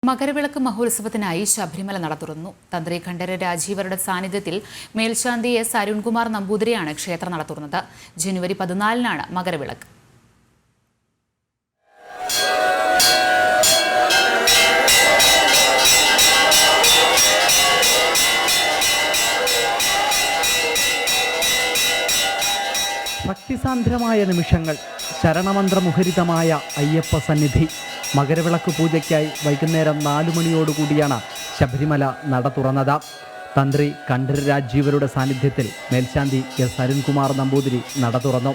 മകരവിളക്ക് മഹോത്സവത്തിനായി ശബരിമല നട തുറന്നു. തന്ത്രി ഖണ്ഡര രാജീവരുടെ സാന്നിധ്യത്തിൽ മേൽശാന്തി എസ് അരുൺകുമാർ നമ്പൂതിരിയാണ് ക്ഷേത്ര നട തുറന്നത്. ജനുവരി 14-നാണ് മകരവിളക്ക്. ഭക്തിസാന്ദ്രമായ നിമിഷങ്ങൾ, ശരണമന്ത്രമുഖരിതമായ അയ്യപ്പ സന്നിധി. മകരവിളക്ക് പൂജയ്ക്കായി വൈകുന്നേരം 4 മണിയോടുകൂടിയാണ് ശബരിമല നട തുറന്നത്. തന്ത്രി ഖണ്ഡര രാജീവരുടെ സാന്നിധ്യത്തിൽ മേൽശാന്തി എസ് അരുൺകുമാർ നമ്പൂതിരി നട തുറന്നു.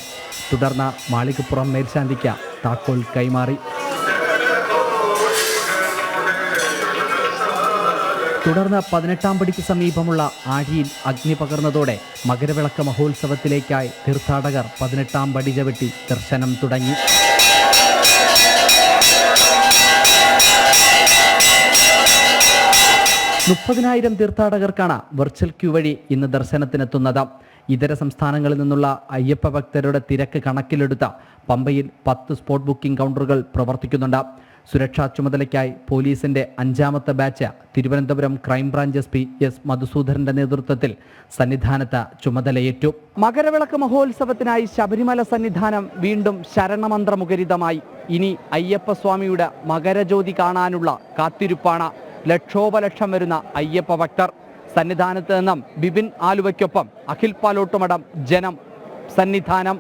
തുടർന്ന് മാളികപ്പുറം മേൽശാന്തിക്ക് താക്കോൽ കൈമാറി. തുടർന്ന് 18-ാം പടിക്ക് സമീപമുള്ള ആഴിയിൽ അഗ്നി പകർന്നതോടെ മകരവിളക്ക് മഹോത്സവത്തിലേക്കായി തീർത്ഥാടകർ 18-ാം പടി ചവിട്ടി ദർശനം തുടങ്ങി. $30,000 തീർത്ഥാടകർക്കാണ് വെർച്വൽ ക്യൂ വഴി ഇന്ന് ദർശനത്തിനെത്തുന്നത്. ഇതര സംസ്ഥാനങ്ങളിൽ നിന്നുള്ള അയ്യപ്പ ഭക്തരുടെ തിരക്ക് കണക്കിലെടുത്ത പമ്പയിൽ 10 സ്പോട്ട് ബുക്കിംഗ് കൗണ്ടറുകൾ പ്രവർത്തിക്കുന്നുണ്ട്. സുരക്ഷാ ചുമതലയ്ക്കായി പോലീസിന്റെ 5ാമത്തെ batch Thiruvananthapuram crime branch SP S മധുസൂദരന്റെ നേതൃത്വത്തിൽ സന്നിധാനത്ത് ചുമതലയേറ്റു. മകരവിളക്ക് മഹോത്സവത്തിനായി ശബരിമല സന്നിധാനം വീണ്ടും ശരണമന്ത്രമുഖരിതമായി. ഇനി അയ്യപ്പസ്വാമിയുടെ മകരജ്യോതി കാണാനുള്ള കാത്തിരിപ്പാണ്. ലക്ഷോപലക്ഷം വരുന്ന അയ്യപ്പ ഭക്തർ. സന്നിധാനത്ത് നിന്നും ബിപിൻ ആലുവയ്ക്കൊപ്പം അഖിൽ പാലോട്ടുമഠം, ജനം, സന്നിധാനം.